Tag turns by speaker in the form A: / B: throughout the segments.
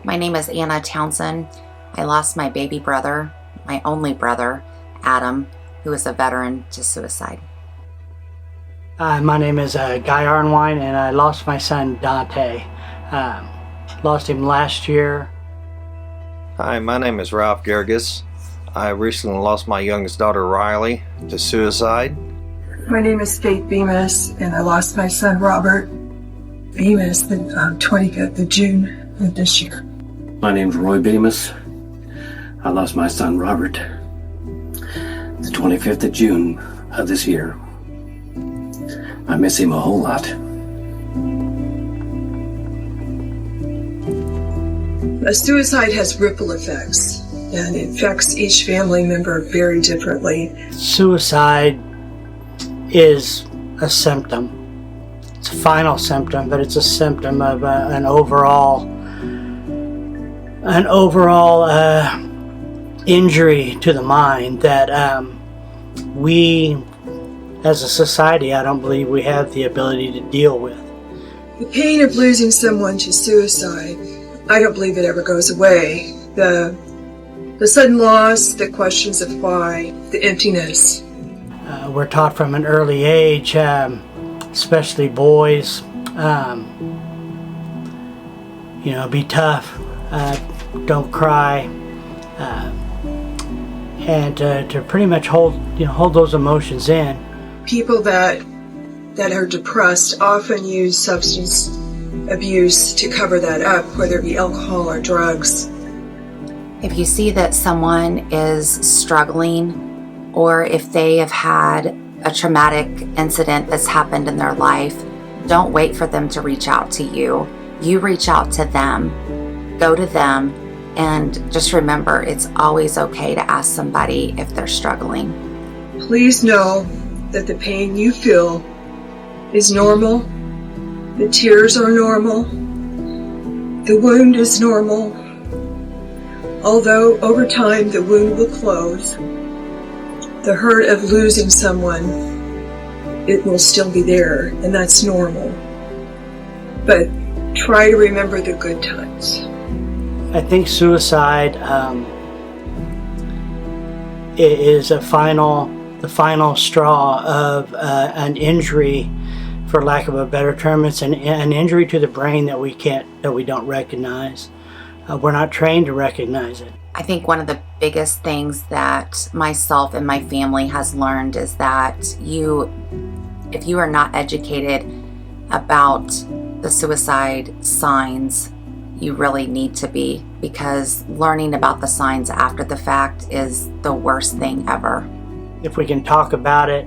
A: My name is Anna Townsend. I lost my baby brother, my only brother, Adam, who is a veteran, to suicide.
B: My name is Guy Arnwine, and I lost my son Dante. Lost him last year.
C: Hi, my name is Ralph Gerges. I recently lost my youngest daughter Riley to suicide.
D: My name is Faith Bemis, and I lost my son Robert Bemis the 25th of June of this year.
E: My name's Roy Bemis. I lost my son Robert the 25th of June of this year. I miss him a whole lot.
D: A suicide has ripple effects, and it affects each family member very differently.
B: Suicide is a symptom. It's a final symptom, but it's a symptom of an overall injury to the mind that we, as a society, I don't believe we have the ability to deal with.
D: The pain of losing someone to suicide, I don't believe it ever goes away. The sudden loss, the questions of why, the emptiness.
B: We're taught from an early age, especially boys, be tough, don't cry, and to pretty much hold those emotions in.
D: People that are depressed often use substance abuse to cover that up, whether it be alcohol or drugs.
A: If you see that someone is struggling, or if they have had a traumatic incident that's happened in their life, don't wait for them to reach out to you. You reach out to them, go to them, and just remember, it's always okay to ask somebody if they're struggling.
D: Please know that the pain you feel is normal. The tears are normal. The wound is normal. Although over time the wound will close, the hurt of losing someone, it will still be there, and that's normal. But try to remember the good times.
B: I think suicide is the final straw of an injury, for lack of a better term. It's an injury to the brain that we don't recognize. We're not trained to recognize it.
A: I think one of the biggest things that myself and my family has learned is that if you are not educated about the suicide signs, you really need to be, because learning about the signs after the fact is the worst thing ever.
B: If we can talk about it,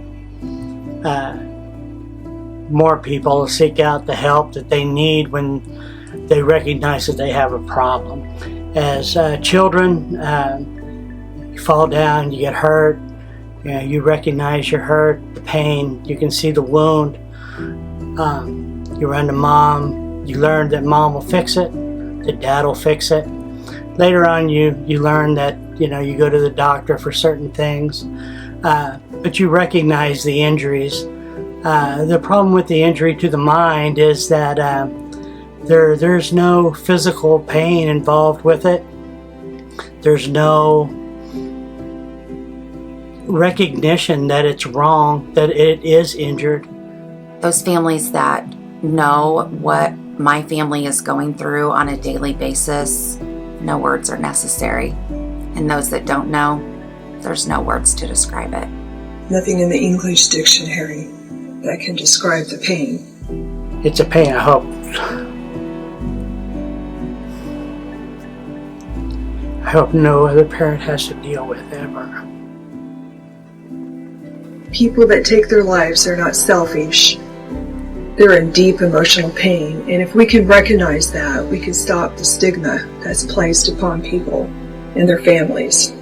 B: more people will seek out the help that they need when they recognize that they have a problem. As children, you fall down, you get hurt, you recognize you're hurt, the pain, you can see the wound, you run to mom, you learn that mom will fix it, that dad will fix it. Later on you learn that you go to the doctor for certain things, but you recognize the injuries. The problem with the injury to the mind is that there's no physical pain involved with it. There's no recognition that it's wrong, that it is injured.
A: Those families that know what my family is going through on a daily basis, no words are necessary. And those that don't know, there's no words to describe it.
D: Nothing in the English dictionary that can describe the pain.
B: It's a pain I hope no other parent has to deal with ever.
D: People that take their lives are not selfish. They're in deep emotional pain, and if we can recognize that, we can stop the stigma that's placed upon people and their families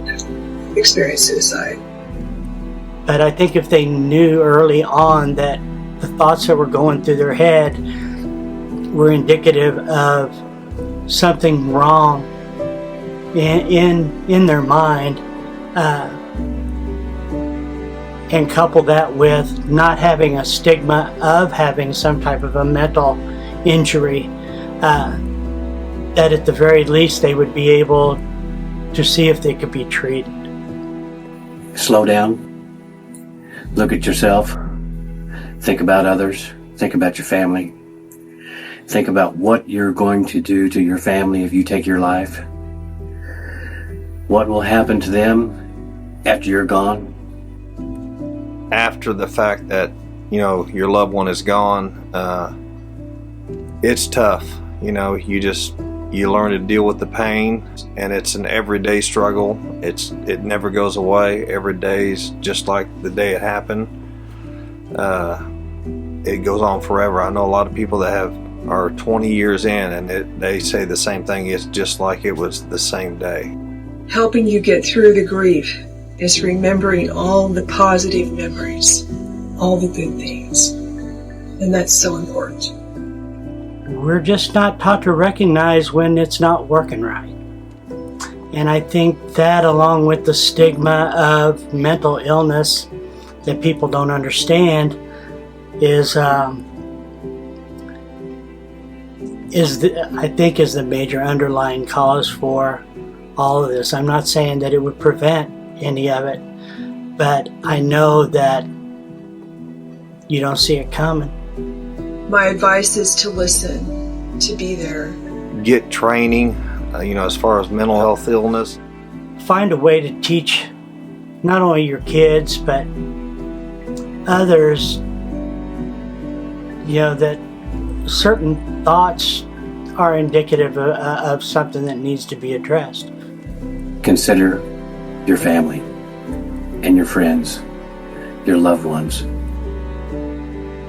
D: who experience suicide.
B: But I think if they knew early on that the thoughts that were going through their head were indicative of something wrong in their mind, and couple that with not having a stigma of having some type of a mental injury, that at the very least they would be able to see if they could be treated.
E: Slow down. Look at yourself. Think about others. Think about your family. Think about what you're going to do to your family if you take your life. What will happen to them after you're gone?
C: After the fact that, your loved one is gone, it's tough. You learn to deal with the pain, and it's an everyday struggle. It never goes away. Every day's just like the day it happened. It goes on forever. I know a lot of people that are 20 years in, and they say the same thing. It's just like it was the same day.
D: Helping you get through the grief is remembering all the positive memories, all the good things. And that's so important.
B: We're just not taught to recognize when it's not working right. And I think that, along with the stigma of mental illness that people don't understand, is the major underlying cause for all of this. I'm not saying that it would prevent any of it, but I know that you don't see it coming.
D: My advice is to listen, to be there.
C: Get training, as far as mental health illness.
B: Find a way to teach not only your kids, but others, that certain thoughts are indicative of something that needs to be addressed.
E: Consider your family and your friends, your loved ones.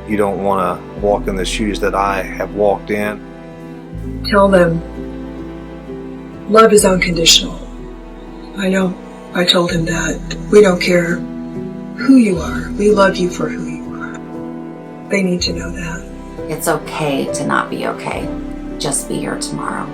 C: You don't want to walk in the shoes that I have walked in.
D: Tell them love is unconditional. I know I told him that. We don't care who you are. We love you for who you are. They need to know that.
A: It's okay to not be okay. Just be here tomorrow.